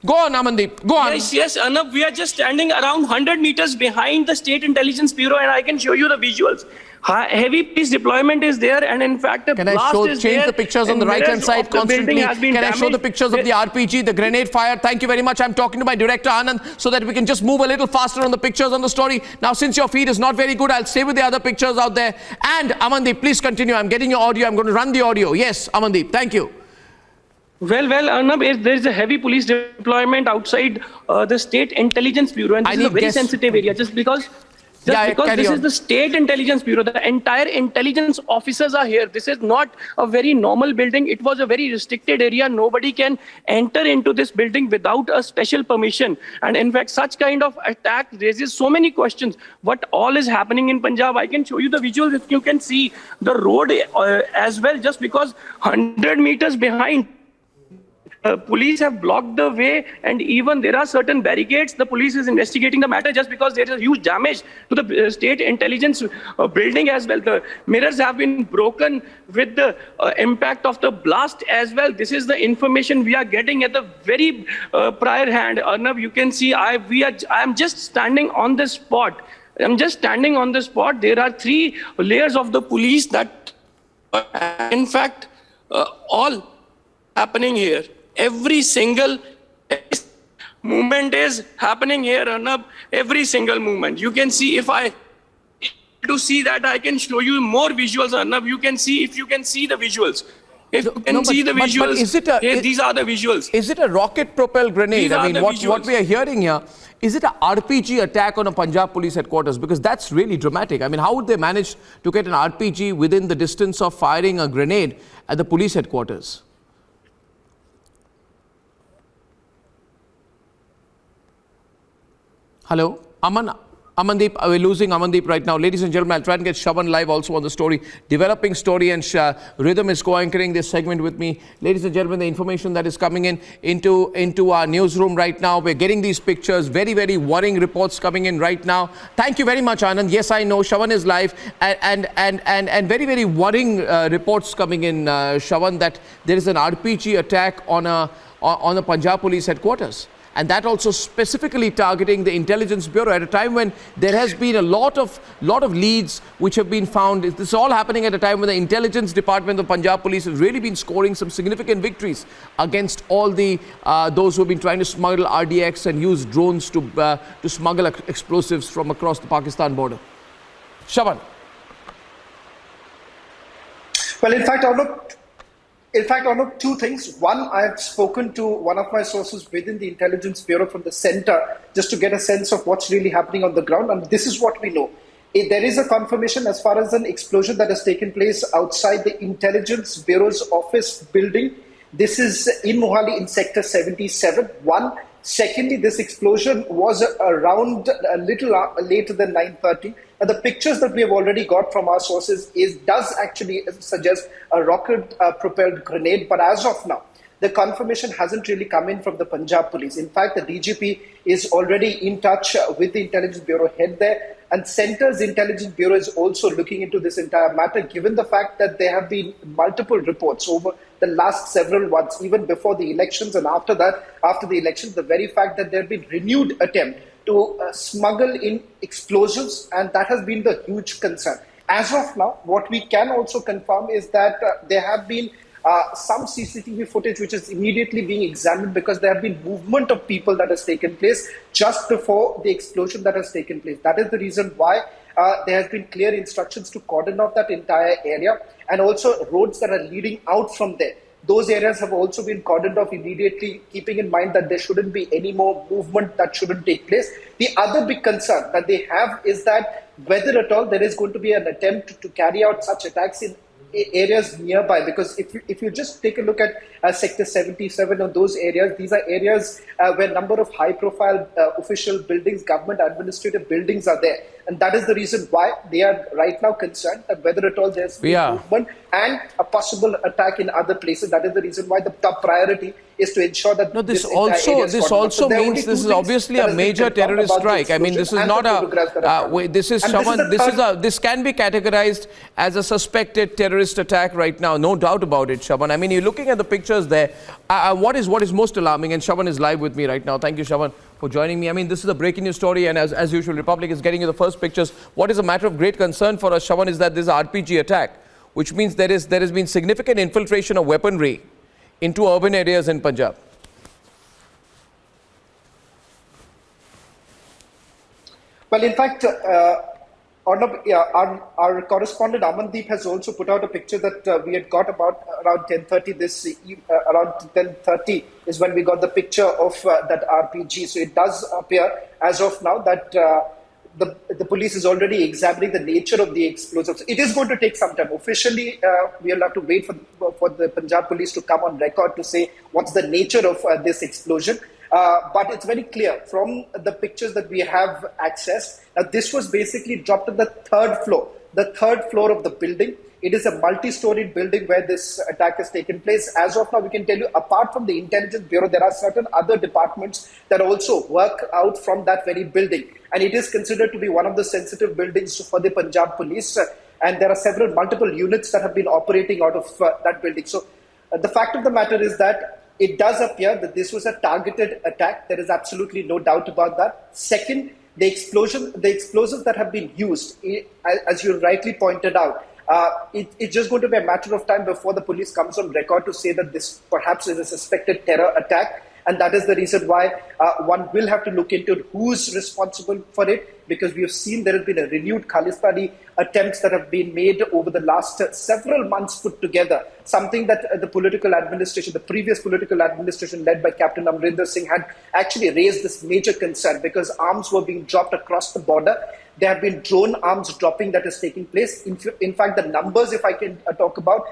Speaker 2: Go on, Amended. Go on.
Speaker 19: Yes, Arnab, we are just standing around 100 meters behind the State Intelligence Bureau, and I can show you the visuals. Heavy police deployment is there, and in fact, a blast is there.
Speaker 2: Change the pictures on the right-hand side constantly. Can I show the pictures of the RPG, the grenade fire? Thank you very much. I'm talking to my director, Anand, so that we can just move a little faster on the pictures on the story. Now, since your feed is not very good, I'll stay with the other pictures out there. And Amended, please continue. I'm getting your audio. I'm going to run the audio. Yes, Amended, thank you.
Speaker 19: Well, Arnab, there is a heavy police deployment outside the State Intelligence Bureau, and this is a very sensitive area, just because this is the State Intelligence Bureau. The entire intelligence officers are here. This is not a very normal building. It was a very restricted area. Nobody can enter into this building without a special permission. And in fact, such kind of attack raises so many questions. What all is happening in Punjab? I can show you the visuals if you can see the road as well, just because 100 meters behind, police have blocked the way, and even there are certain barricades. The police is investigating the matter just because there is a huge damage to the State Intelligence building as well. The mirrors have been broken with the impact of the blast as well. This is the information we are getting at the very prior hand. Arnab, you can see I am just standing on the spot. I'm just standing on the spot. There are 3 layers of the police that, in fact, all happening here. Every single movement is happening here, Arnab. Every single movement. You can see, if I to see that, I can show you more visuals, Arnab. You can see, if you can see the visuals. If you can see the visuals, these are the visuals.
Speaker 2: Is it a rocket-propelled grenade? I mean, what we are hearing here, is it an RPG attack on a Punjab police headquarters? Because that's really dramatic. I mean, how would they manage to get an RPG within the distance of firing a grenade at the police headquarters? Hello, Amandeep, we're losing Amandeep right now. Ladies and gentlemen, I'll try and get Shravan live also on the story. Developing story, and Rhythm is co-anchoring this segment with me. Ladies and gentlemen, the information that is coming into our newsroom right now. We're getting these pictures, very, very worrying reports coming in right now. Thank you very much, Anand. Yes, I know, Shravan is live, and very, very worrying reports coming in, Shravan, that there is an RPG attack on a Punjab police headquarters. And that also specifically targeting the Intelligence Bureau at a time when there has been a lot of leads which have been found. This is all happening at a time when the Intelligence Department of Punjab Police has really been scoring some significant victories against all the those who have been trying to smuggle RDX and use drones to smuggle explosives from across the Pakistan border. Shravan.
Speaker 20: Well, in fact, Arnab, 2 things. One, I've spoken to one of my sources within the Intelligence Bureau from the center just to get a sense of what's really happening on the ground. And this is what we know. There is a confirmation as far as an explosion that has taken place outside the Intelligence Bureau's office building. This is in Mohali in Sector 77. One. Secondly, this explosion was around a little later than 9:30. And the pictures that we have already got from our sources does actually suggest a rocket-propelled grenade. But as of now, the confirmation hasn't really come in from the Punjab police. In fact, the DGP is already in touch with the Intelligence Bureau head there. And Centre's Intelligence Bureau is also looking into this entire matter, given the fact that there have been multiple reports over the last several months, even before the elections and after that, after the elections, the very fact that there have been renewed attempt to smuggle in explosives, and that has been the huge concern. As of now, what we can also confirm is that there have been some CCTV footage which is immediately being examined, because there have been movement of people that has taken place just before the explosion that has taken place. That is the reason why there has been clear instructions to cordon off that entire area, and also roads that are leading out from there. Those areas have also been cordoned off immediately, keeping in mind that there shouldn't be any more movement that shouldn't take place. The other big concern that they have is that whether at all there is going to be an attempt to carry out such attacks in areas nearby, because if you just take a look at Sector 77 or those areas, these are areas where a number of high-profile official buildings, government administrative buildings are there. And that is the reason why they are right now concerned that whether at all there's movement and a possible attack in other places. That is the reason why the top priority is to ensure that
Speaker 2: this also means this is obviously a major terrorist strike. I mean, this is not a this can be categorized as a suspected terrorist attack right now, no doubt about it, Shaban. I mean, you're looking at the pictures there. What is most alarming, and Shaban is live with me right now. Thank you, Shaban, for joining me. I mean, this is a breaking news story, and as usual, Republic is getting you the first pictures. What is a matter of great concern for us, Shaban, is that this is an RPG attack, which means there has been significant infiltration of weaponry into urban areas in Punjab.
Speaker 20: Well, in fact, our correspondent Amended has also put out a picture that we had got about around 10:30 around 10:30 is when we got the picture of that RPG. So it does appear as of now that the police is already examining the nature of the explosives. It is going to take some time. Officially, we'll have to wait for the Punjab police to come on record to say what's the nature of this explosion. But it's very clear from the pictures that we have accessed that this was basically dropped at the third floor of the building. It is a multi-storied building where this attack has taken place. As of now, we can tell you, apart from the Intelligence Bureau, there are certain other departments that also work out from that very building. And it is considered to be one of the sensitive buildings for the Punjab police. And there are multiple units that have been operating out of that building. So the fact of the matter is that it does appear that this was a targeted attack. There is absolutely no doubt about that. Second, the explosives that have been used, as you rightly pointed out, it's just going to be a matter of time before the police comes on record to say that this perhaps is a suspected terror attack. And that is the reason why one will have to look into who's responsible for it, because we have seen there have been a renewed Khalistani attempts that have been made over the last several months put together, something that the previous political administration led by Captain Amrinder Singh had actually raised this major concern because arms were being dropped across the border. There have been drone arms dropping that is taking place. In fact, the numbers, if I can talk about,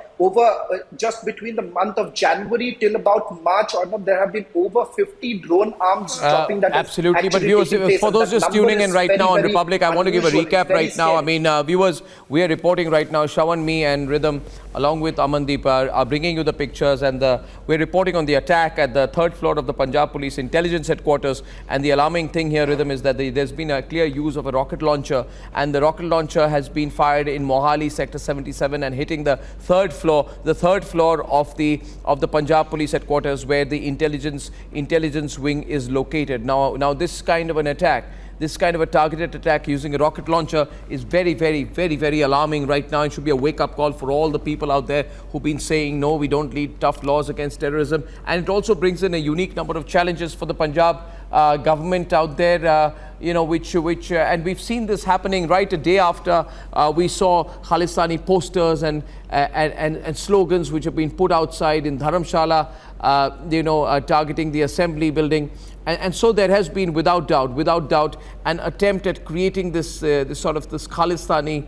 Speaker 20: just between the month of January till about March, there have been over 50 drone arms dropping that
Speaker 2: absolutely. But viewers, for those just tuning in right now on Republic, I want to give a recap right now. I mean, viewers, we are reporting right now, Shawan, me and Rhythm, along with Amandeep, are bringing you the pictures, and we're reporting on the attack at the third floor of the Punjab Police Intelligence Headquarters. And the alarming thing here, Rhythm, is that there's been a clear use of a rocket launcher, and the rocket launcher has been fired in Mohali Sector 77 and hitting the third floor of the Punjab Police Headquarters, where the intelligence wing is located. Now this kind of an attack, this kind of a targeted attack using a rocket launcher is very, very, very, very alarming right now. It should be a wake-up call for all the people out there who've been saying, no, we don't need tough laws against terrorism. And it also brings in a unique number of challenges for the Punjab government out there, and we've seen this happening right a day after we saw Khalistani posters and slogans which have been put outside in Dharamshala, targeting the assembly building. And so there has been, without doubt, an attempt at creating this Khalistani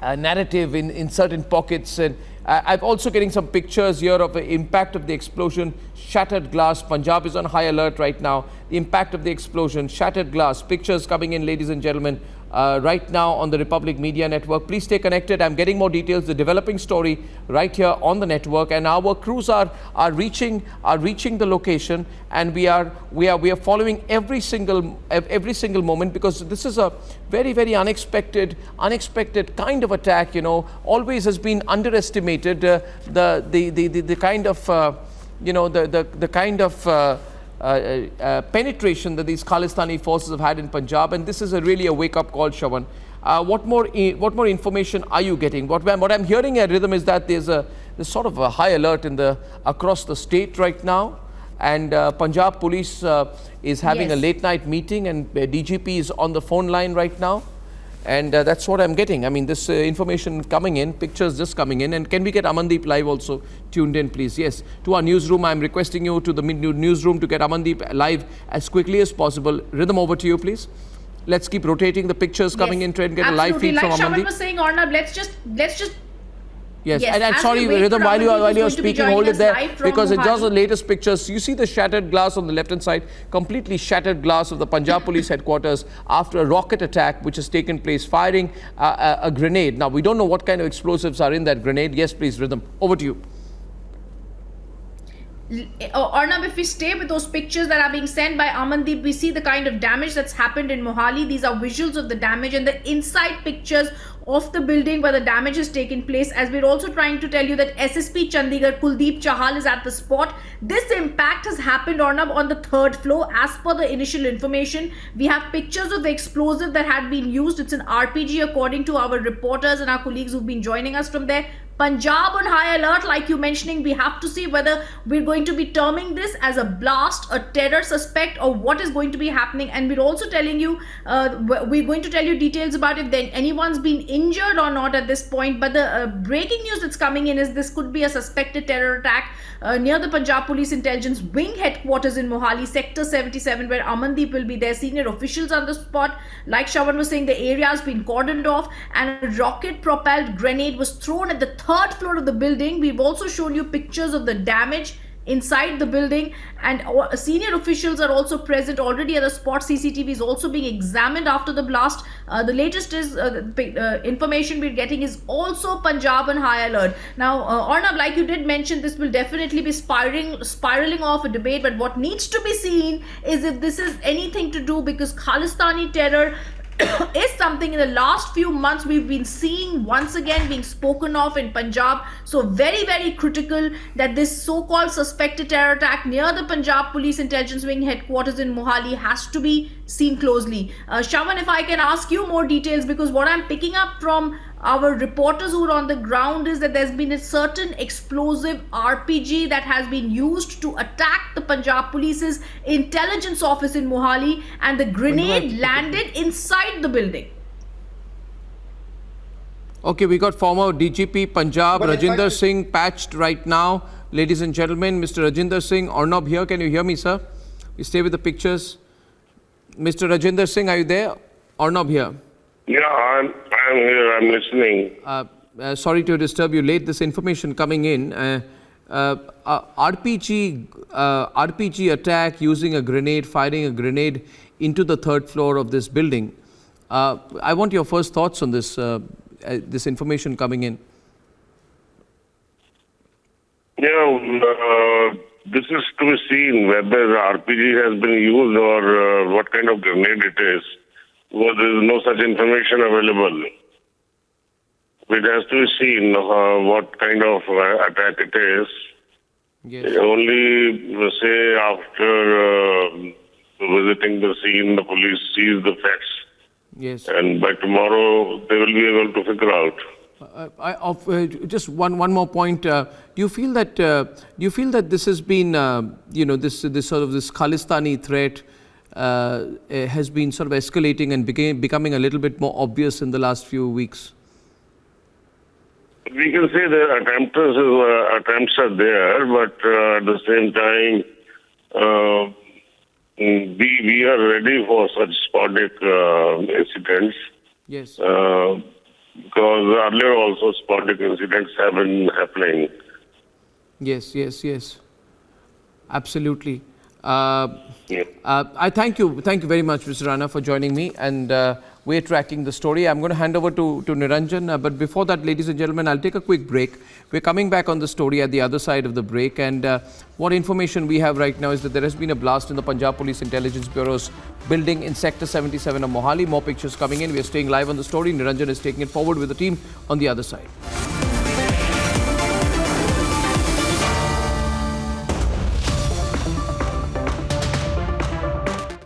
Speaker 2: narrative in certain pockets. And I'm also getting some pictures here of the impact of the explosion, shattered glass. Punjab is on high alert right now. The impact of the explosion, shattered glass. Pictures coming in, ladies and gentlemen, right now on the Republic Media Network. Please stay connected. I'm getting more details. The developing story right here on the network, and our crews are reaching the location, and we are following every single moment, because this is a very, very unexpected kind of attack. Always has been underestimated the kind of penetration that these Khalistani forces have had in Punjab, and this is really a wake-up call, Shawan. What more information are you getting? What I'm hearing at Rhythm is that there's sort of a high alert across the state right now. and Punjab Police is having a late night meeting, and DGP is on the phone line right now. And that's what I'm getting. I mean, this information coming in, pictures just coming in. And can we get Amandeep live also tuned in, please? Yes. To our newsroom, I'm requesting you to the newsroom to get Amandeep live as quickly as possible. Rhythm, over to you, please. Let's keep rotating the pictures coming in, try and get a live feed from Amandeep.
Speaker 3: Like Shaman was saying, Arnab, let's just
Speaker 2: Yes, and sorry, Rhythm, while you are speaking, hold it there, because it's just the latest pictures. You see the shattered glass on the left-hand side, completely shattered glass of the Punjab Police headquarters after a rocket attack which has taken place, firing a grenade. Now, we don't know what kind of explosives are in that grenade. Yes, please, Rhythm, over to you.
Speaker 3: Arnab, if we stay with those pictures that are being sent by Amandeep, we see the kind of damage that's happened in Mohali. These are visuals of the damage and the inside pictures of the building where the damage has taken place. As we're also trying to tell you that SSP Chandigarh Kuldeep Chahal is at the spot. This impact has happened, Arnab, on the 3rd floor. As per the initial information, we have pictures of the explosive that had been used. It's an RPG, according to our reporters and our colleagues who've been joining us from there. Punjab on high alert, like you mentioning. We have to see whether we're going to be terming this as a blast, a terror suspect, or what is going to be happening. And we're also telling you, we're going to tell you details about if anyone's been injured or not at this point. But the breaking news that's coming in is this could be a suspected terror attack near the Punjab Police Intelligence Wing headquarters in Mohali, Sector 77, where Amandeep will be there. Senior officials on the spot. Like Shawan was saying, the area has been cordoned off and a rocket-propelled grenade was thrown at the 3rd floor of the building. We've also shown you pictures of the damage inside the building, and senior officials are also present already at the spot. CCTV is also being examined after the blast. The latest is information we're getting is also Punjab on high alert. Now, Arnab, like you did mention, this will definitely be spiraling off a debate, but what needs to be seen is if this is anything to do, because Khalistani terror is something in the last few months we've been seeing once again being spoken of in Punjab. So very, very critical that this so-called suspected terror attack near the Punjab Police Intelligence Wing headquarters in Mohali has to be seen closely. Shawan, if I can ask you more details, because what I'm picking up from our reporters who are on the ground is that there's been a certain explosive RPG that has been used to attack the Punjab Police's intelligence office in Mohali, and the grenade landed inside the building.
Speaker 2: Okay, we got former DGP Punjab Rajinder Singh patched right now. Ladies and gentlemen, Mr. Rajinder Singh, Arnab here. Can you hear me, sir? You stay with the pictures. Mr. Rajinder Singh, are you there? Arnab here.
Speaker 21: Yeah, I'm here. I'm listening.
Speaker 2: Sorry to disturb you late. This information coming in. RPG attack using a grenade, firing a grenade into the 3rd floor of this building. I want your first thoughts on this. This information coming in.
Speaker 21: Yeah, this is to be seen whether RPG has been used or what kind of grenade it is. Well, there is no such information available. It has to be seen what kind of attack it is.
Speaker 2: Yes.
Speaker 21: Only say after visiting the scene, the police sees the facts.
Speaker 2: Yes.
Speaker 21: And by tomorrow, they will be able to figure out.
Speaker 2: Just one more point. Do you feel that this has been this sort of this Khalistani threat has been sort of escalating and becoming a little bit more obvious in the last few weeks?
Speaker 21: We can say the attempts are there, but at the same time, we are ready for such sporadic incidents.
Speaker 2: Yes.
Speaker 21: Because earlier also sporadic incidents have been happening.
Speaker 2: Yes. Absolutely. I thank you very much, Mr. Rana, for joining me, and we're tracking the story. I'm going to hand over to Niranjan, but before that, ladies and gentlemen, I'll take a quick break. We're coming back on the story at the other side of the break, and what information we have right now is that there has been a blast in the Punjab Police Intelligence Bureau's building in Sector 77 of Mohali. More pictures coming in. We are staying live on the story. Niranjan is taking it forward with the team on the other side.